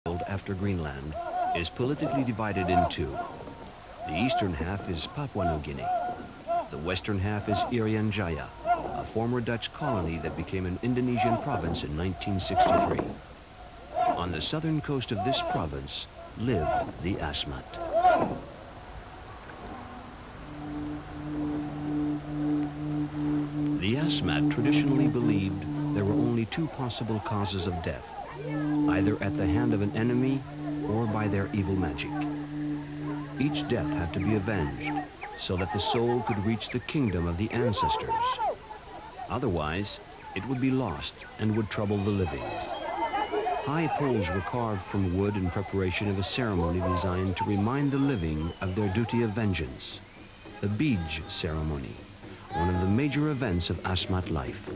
world after Greenland is politically divided in two. The eastern half is Papua New Guinea. The western half is Irian Jaya, a former Dutch colony that became an Indonesian province in 1963. On the southern coast of this province lived the Asmat. The Asmat traditionally believed there were only two possible causes of death, either at the hand of an enemy or by their evil magic. Each death had to be avenged so that the soul could reach the kingdom of the ancestors. Otherwise, it would be lost and would trouble the living. High poles were carved from wood in preparation of a ceremony designed to remind the living of their duty of vengeance, the Bisj ceremony, one of the major events of Asmat life.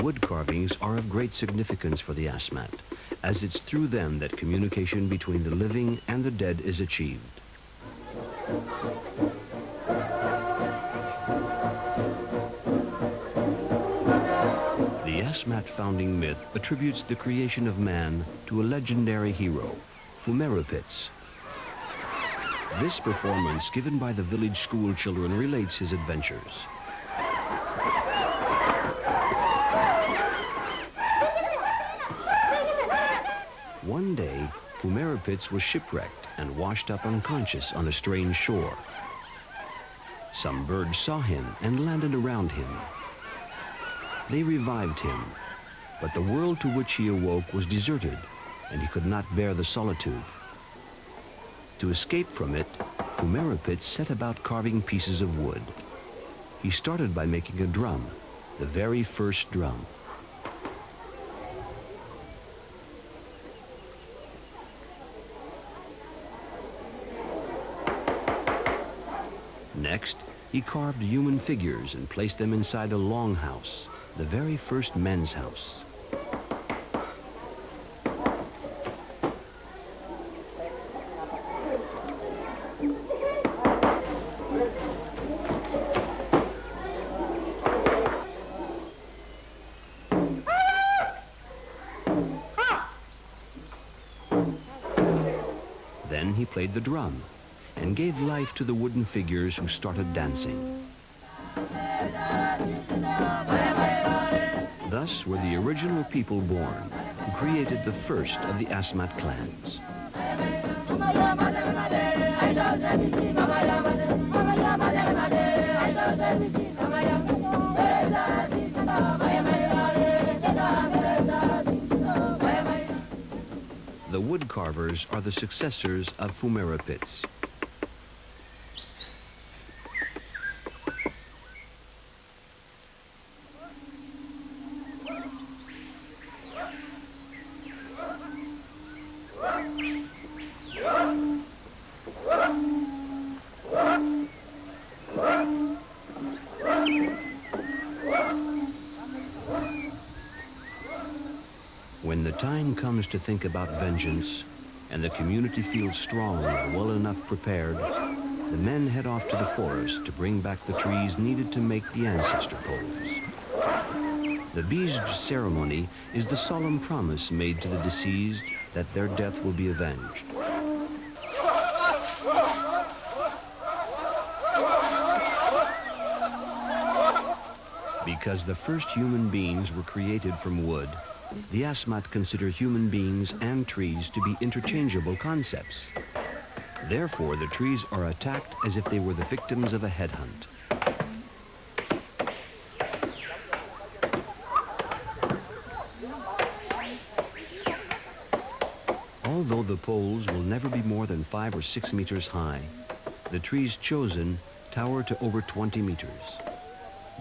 Wood carvings are of great significance for the Asmat, as it's through them that communication between the living and the dead is achieved. The Asmat founding myth attributes the creation of man to a legendary hero, Fumerupits. This performance given by the village school children relates his adventures. One day, Fumerupits was shipwrecked and washed up unconscious on a strange shore. Some birds saw him and landed around him. They revived him, but the world to which he awoke was deserted, and he could not bear the solitude. To escape from it, Fumerupits set about carving pieces of wood. He started by making a drum, the very first drum. Next, he carved human figures and placed them inside a longhouse, the very first men's house. Then he played the drum and gave life to the wooden figures who started dancing. Thus were the original people born, who created the first of the Asmat clans. The wood carvers are the successors of Fumerupits. When the time comes to think about vengeance, and the community feels strong and well enough prepared, the men head off to the forest to bring back the trees needed to make the ancestor poles. The Biџz ceremony is the solemn promise made to the deceased that their death will be avenged. Because the first human beings were created from wood, the Asmat consider human beings and trees to be interchangeable concepts. Therefore, the trees are attacked as if they were the victims of a headhunt. All although the poles will never be more than 5 or 6 meters high, the trees chosen tower to over 20 meters.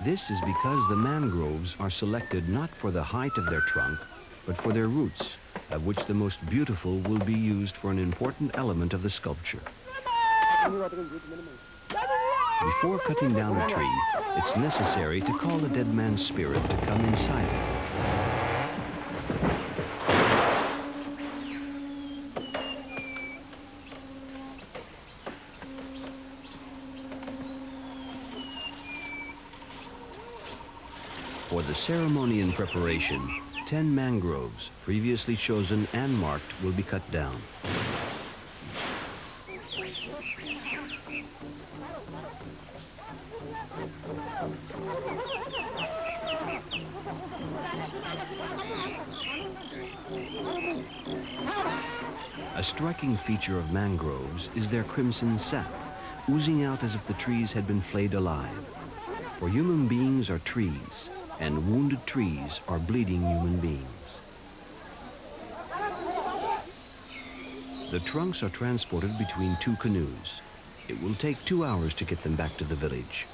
This is because the mangroves are selected not for the height of their trunk, but for their roots, of which the most beautiful will be used for an important element of the sculpture. Before cutting down a tree, it's necessary to call the dead man's spirit to come inside it. For the ceremony and preparation, 10 mangroves, previously chosen and marked, will be cut down. A striking feature of mangroves is their crimson sap, oozing out as if the trees had been flayed alive. For human beings are trees, and wounded trees are bleeding human beings. The trunks are transported between 2 canoes. It will take 2 hours to get them back to the village.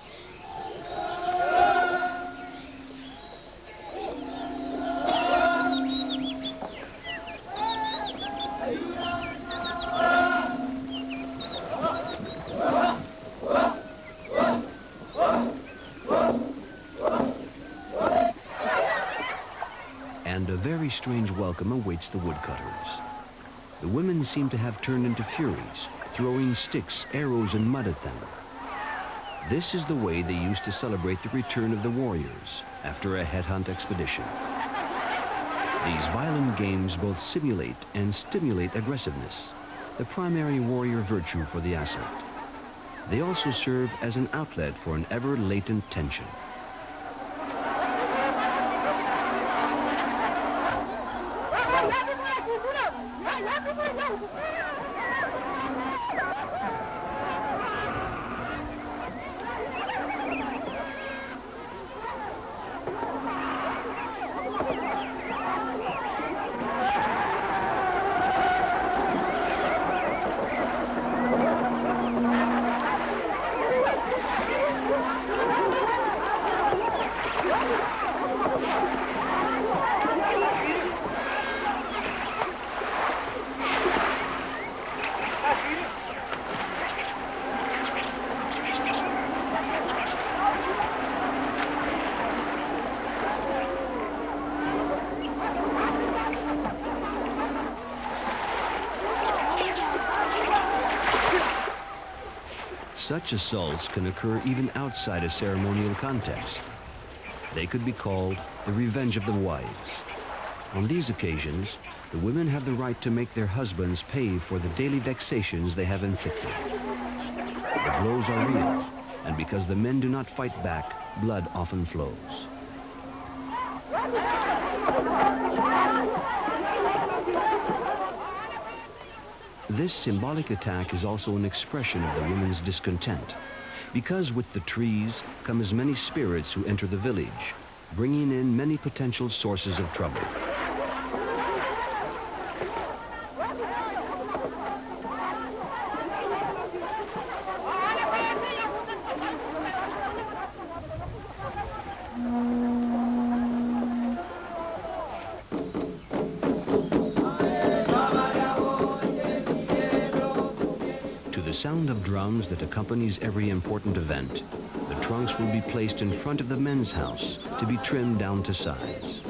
And a very strange welcome awaits the woodcutters. The women seem to have turned into furies, throwing sticks, arrows, and mud at them. This is the way they used to celebrate the return of the warriors after a headhunt expedition. These violent games both simulate and stimulate aggressiveness, the primary warrior virtue for the Asmat. They also serve as an outlet for an ever-latent tension. Such assaults can occur even outside a ceremonial context. They could be called the revenge of the wives. On these occasions, the women have the right to make their husbands pay for the daily vexations they have inflicted. The blows are real, and because the men do not fight back, blood often flows. This symbolic attack is also an expression of the women's discontent, because with the trees come as many spirits who enter the village, bringing in many potential sources of trouble. The sound of drums that accompanies every important event, the trunks will be placed in front of the men's house to be trimmed down to size.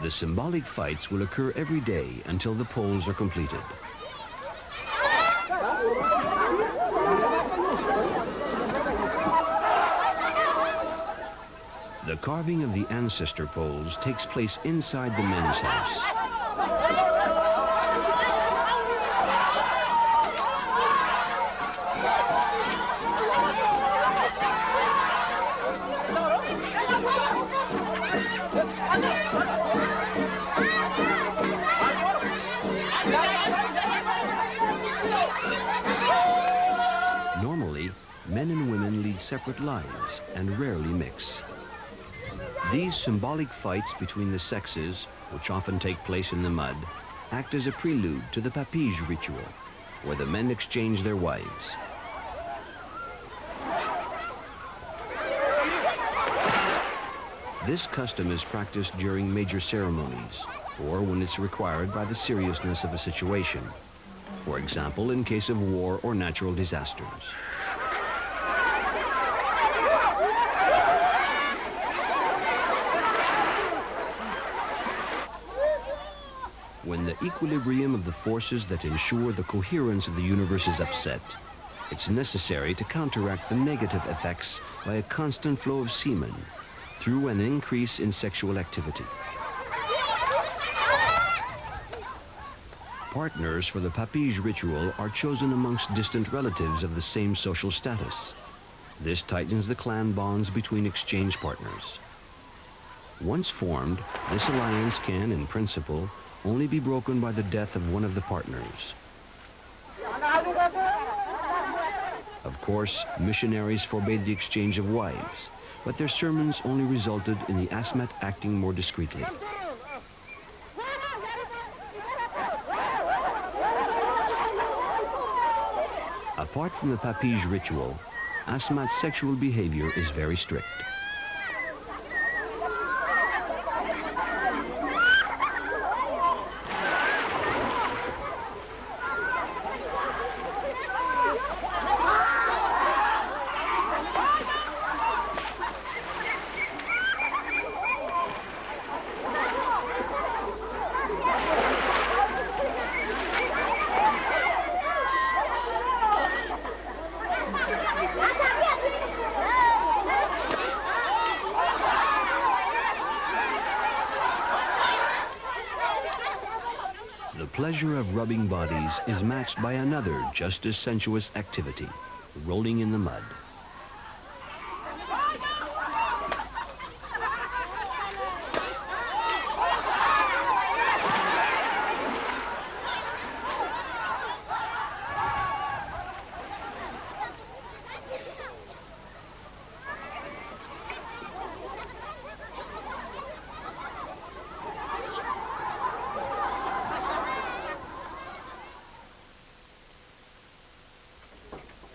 The symbolic fights will occur every day until the poles are completed. The carving of the ancestor poles takes place inside the men's house. Normally, men and women lead separate lives and rarely mix. These symbolic fights between the sexes, which often take place in the mud, act as a prelude to the Bisj ritual, where the men exchange their wives. This custom is practiced during major ceremonies, or when it's required by the seriousness of a situation. For example, in case of war or natural disasters. When the equilibrium of the forces that ensure the coherence of the universe is upset, it's necessary to counteract the negative effects by a constant flow of semen through an increase in sexual activity. Partners for the Bisj ritual are chosen amongst distant relatives of the same social status. This tightens the clan bonds between exchange partners. Once formed, this alliance can, in principle, only be broken by the death of one of the partners. Of course, missionaries forbade the exchange of wives, but their sermons only resulted in the asmat acting more discreetly. Apart from the Bisj ritual, asmat's sexual behavior is very strict. The pleasure of rubbing bodies is matched by another just as sensuous activity, rolling in the mud.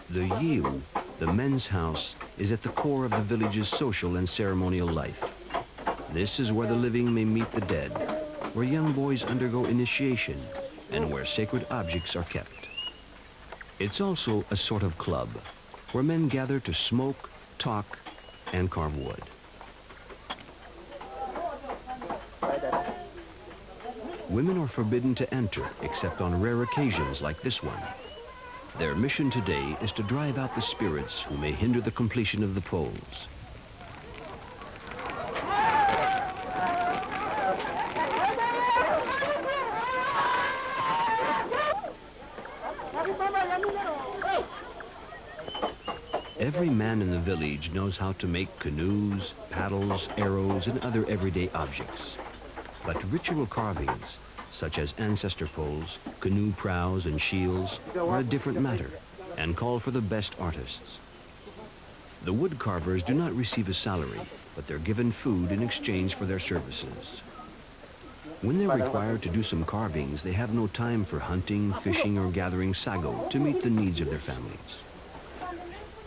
The yiu, the men's house, is at the core of the village's social and ceremonial life. This is where the living may meet the dead, where young boys undergo initiation, and where sacred objects are kept. It's also a sort of club, where men gather to smoke, talk, and carve wood. Women are forbidden to enter except on rare occasions like this one. Their mission today is to drive out the spirits who may hinder the completion of the poles. Every man in the village knows how to make canoes, paddles, arrows, and other everyday objects. But ritual carvings, such as ancestor poles, canoe prows, and shields, are a different matter and call for the best artists. The wood carvers do not receive a salary, but they're given food in exchange for their services. When they're required to do some carvings, they have no time for hunting, fishing, or gathering sago to meet the needs of their families.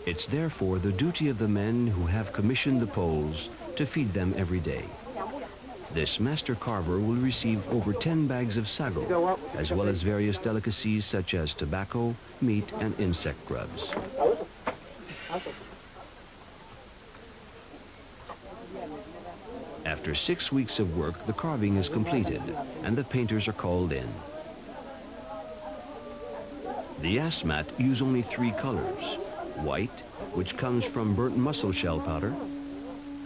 It's therefore the duty of the men who have commissioned the poles to feed them every day. This master carver will receive over 10 bags of sago, as well as various delicacies such as tobacco, meat, and insect grubs. After 6 weeks of work, the carving is completed, and the painters are called in. The asmat use only 3 colors: white, which comes from burnt mussel shell powder;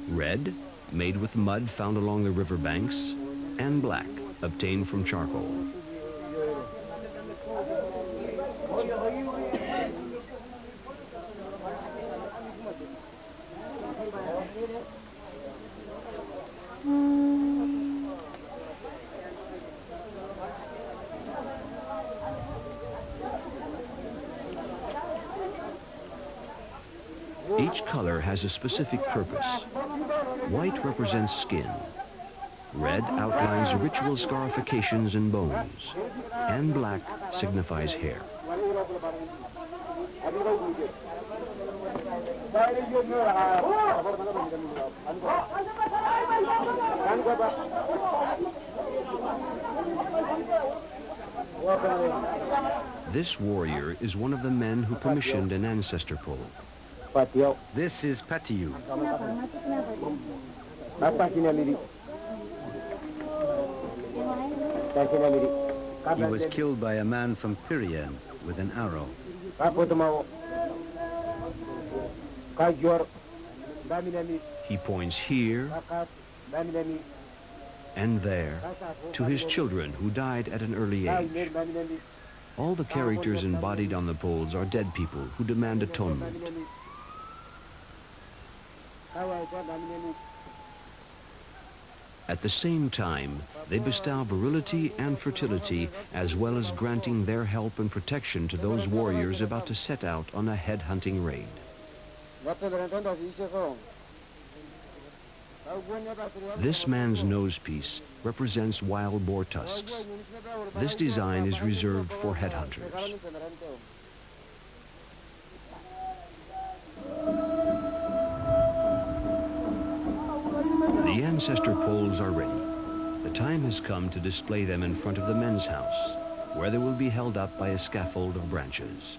red, made with mud found along the river banks; and black, obtained from charcoal. Each color has a specific purpose. White represents skin. Red outlines ritual scarifications and bones. And black signifies hair. This warrior is one of the men who commissioned an ancestor pole. This is Patiyu. He was killed by a man from Pirian with an arrow. He points here and there to his children who died at an early age. All the characters embodied on the poles are dead people who demand atonement. At the same time, they bestow virility and fertility, as well as granting their help and protection to those warriors about to set out on a head-hunting raid. This man's nose piece represents wild boar tusks. This design is reserved for headhunters. The ancestor poles are ready. The time has come to display them in front of the men's house, where they will be held up by a scaffold of branches.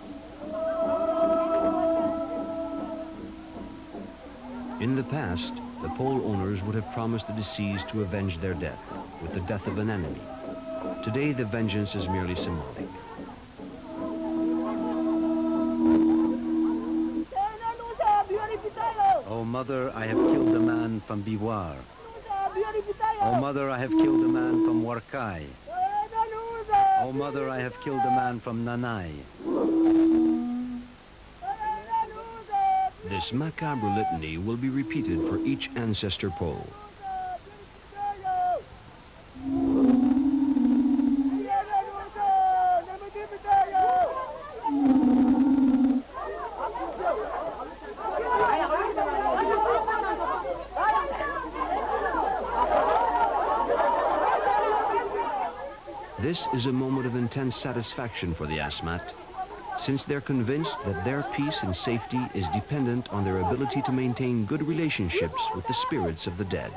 In the past, the pole owners would have promised the deceased to avenge their death with the death of an enemy. Today, the vengeance is merely symbolic. Oh, mother, I have killed a man from Biwar. Oh, mother, I have killed a man from Warkai. Oh, mother, I have killed a man from Nanai. This macabre litany will be repeated for each ancestor pole. This is a moment of intense satisfaction for the Asmat, since they're convinced that their peace and safety is dependent on their ability to maintain good relationships with the spirits of the dead.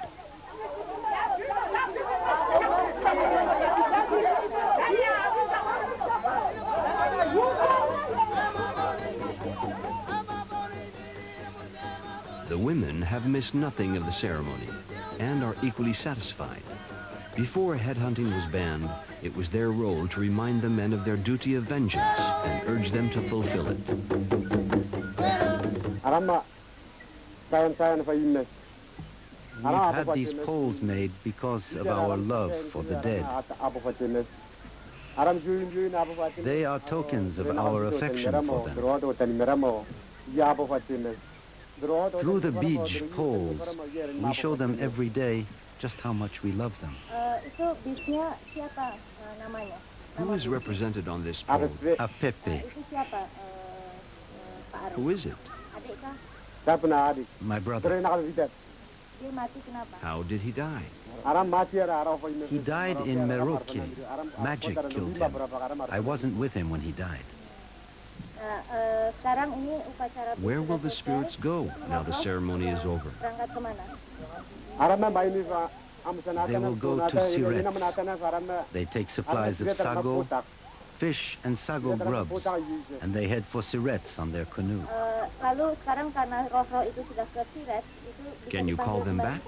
The women have missed nothing of the ceremony and are equally satisfied. Before headhunting was banned, it was their role to remind the men of their duty of vengeance and urge them to fulfill it. We've had these poles made because of our love for the dead. They are tokens of our affection for them. Through the Biџz poles, we show them every day just how much we love them. Who is represented on this pole? A Pepe, Who is it? my brother. How did he die? He died in Merauke. Magic killed him. I wasn't with him when he died. Where will the spirits go now the ceremony is over? They will go to Sirets. They take supplies of sago, fish and sago grubs, and they head for Sirets on their canoe. Can you call them back?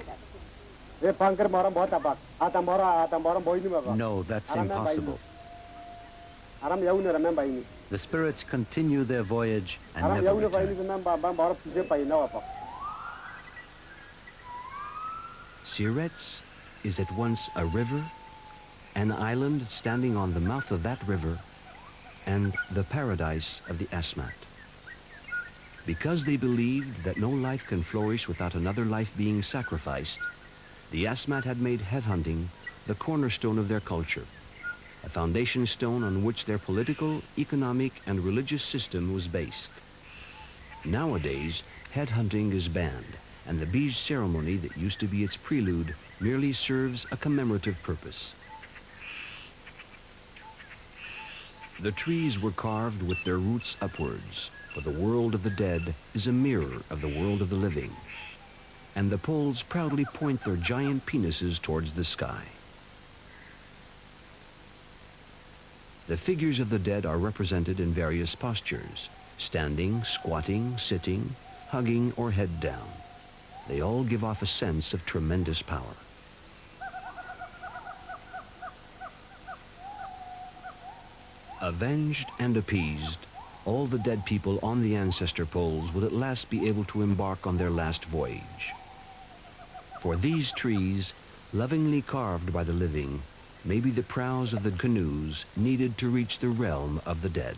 No, that's impossible. The spirits continue their voyage and never return. Sirets is at once a river, an island standing on the mouth of that river, and the paradise of the Asmat. Because they believed that no life can flourish without another life being sacrificed, the Asmat had made headhunting the cornerstone of their culture, a foundation stone on which their political, economic, and religious system was based. Nowadays, headhunting is banned, and the Bisj ceremony that used to be its prelude merely serves a commemorative purpose. The trees were carved with their roots upwards, for the world of the dead is a mirror of the world of the living, and the poles proudly point their giant penises towards the sky. The figures of the dead are represented in various postures: standing, squatting, sitting, hugging, or head down. They all give off a sense of tremendous power. Avenged and appeased, all the dead people on the ancestor poles will at last be able to embark on their last voyage. For these trees, lovingly carved by the living, may be the prows of the canoes needed to reach the realm of the dead.